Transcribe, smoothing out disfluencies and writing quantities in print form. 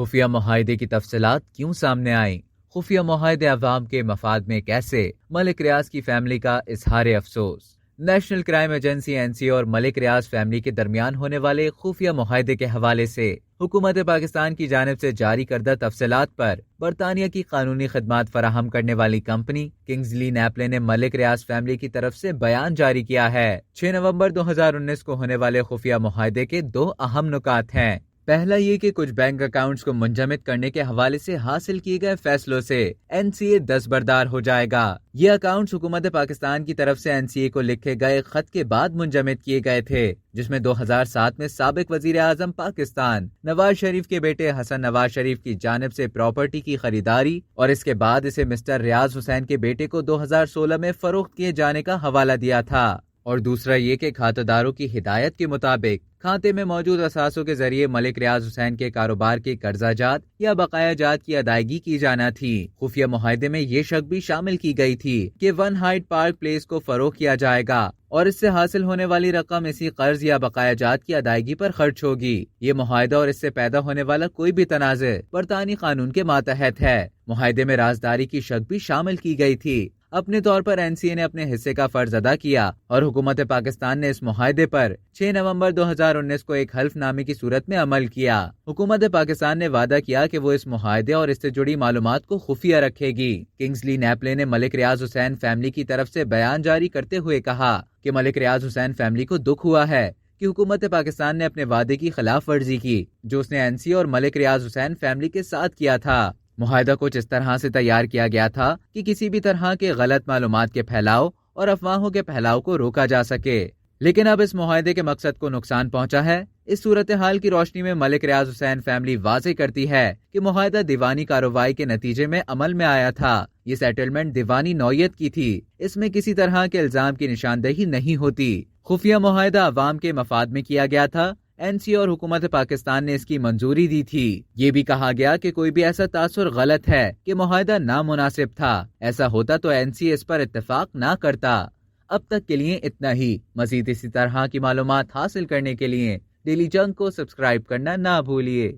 خفیہ معاہدے کی تفصیلات کیوں سامنے آئیں؟ خفیہ معاہدے عوام کے مفاد میں کیسے؟ ملک ریاض کی فیملی کا اظہار افسوس۔ نیشنل کرائم ایجنسی NCA اور ملک ریاض فیملی کے درمیان ہونے والے خفیہ معاہدے کے حوالے سے حکومت پاکستان کی جانب سے جاری کردہ تفصیلات پر برطانیہ کی قانونی خدمات فراہم کرنے والی کمپنی کنگزلی نیپلے نے ملک ریاض فیملی کی طرف سے بیان جاری کیا ہے۔ 6 نومبر 2019 کو ہونے والے خفیہ معاہدے کے 2 اہم نکات ہیں۔ پہلا یہ کہ کچھ بینک اکاؤنٹس کو منجمد کرنے کے حوالے سے حاصل کیے گئے فیصلوں سے NCA دستبردار ہو جائے گا۔ یہ اکاؤنٹس حکومت پاکستان کی طرف سے NCA کو لکھے گئے خط کے بعد منجمد کیے گئے تھے، جس میں 2007 میں سابق وزیر اعظم پاکستان نواز شریف کے بیٹے حسن نواز شریف کی جانب سے پراپرٹی کی خریداری اور اس کے بعد اسے مسٹر ریاض حسین کے بیٹے کو 2016 میں فروخت کیے جانے کا حوالہ دیا تھا، اور دوسرا یہ کہ کھاتہ داروں کی ہدایت کے مطابق کھاتے میں موجود اثاثوں کے ذریعے ملک ریاض حسین کے کاروبار کی قرضہ جات یا بقایا جات کی ادائیگی کی جانا تھی۔ خفیہ معاہدے میں یہ شرط بھی شامل کی گئی تھی کہ 1 ہائیڈ پارک پلیس کو فروخت کیا جائے گا اور اس سے حاصل ہونے والی رقم اسی قرض یا بقایا جات کی ادائیگی پر خرچ ہوگی۔ یہ معاہدہ اور اس سے پیدا ہونے والا کوئی بھی تنازع برطانوی قانون کے ماتحت ہے۔ معاہدے میں رازداری کی شرط بھی شامل کی گئی تھی۔ اپنے طور پر NCA نے اپنے حصے کا فرض ادا کیا اور حکومت پاکستان نے اس معاہدے پر 6 نومبر 2019 کو ایک حلف نامے کی صورت میں عمل کیا۔ حکومت پاکستان نے وعدہ کیا کہ وہ اس معاہدے اور اس سے جڑی معلومات کو خفیہ رکھے گی۔ کنگزلی نیپلے نے ملک ریاض حسین فیملی کی طرف سے بیان جاری کرتے ہوئے کہا کہ ملک ریاض حسین فیملی کو دکھ ہوا ہے کہ حکومت پاکستان نے اپنے وعدے کی خلاف ورزی کی جو اس نے NCA اور ملک ریاض حسین فیملی کے ساتھ کیا تھا۔ معاہدہ کچھ اس طرح سے تیار کیا گیا تھا کہ کسی بھی طرح کے غلط معلومات کے پھیلاؤ اور افواہوں کے پھیلاؤ کو روکا جا سکے، لیکن اب اس معاہدے کے مقصد کو نقصان پہنچا ہے۔ اس صورتحال کی روشنی میں ملک ریاض حسین فیملی واضح کرتی ہے کہ معاہدہ دیوانی کارروائی کے نتیجے میں عمل میں آیا تھا۔ یہ سیٹلمنٹ دیوانی نوعیت کی تھی، اس میں کسی طرح کے الزام کی نشاندہی نہیں ہوتی۔ خفیہ معاہدہ عوام کے مفاد میں کیا گیا تھا۔ NCA اور حکومت پاکستان نے اس کی منظوری دی تھی۔ یہ بھی کہا گیا کہ کوئی بھی ایسا تاثر غلط ہے کہ معاہدہ نامناسب تھا، ایسا ہوتا تو NCA اس پر اتفاق نہ کرتا۔ اب تک کے لیے اتنا ہی۔ مزید اسی طرح کی معلومات حاصل کرنے کے لیے ڈیلی جنگ کو سبسکرائب کرنا نہ بھولیے۔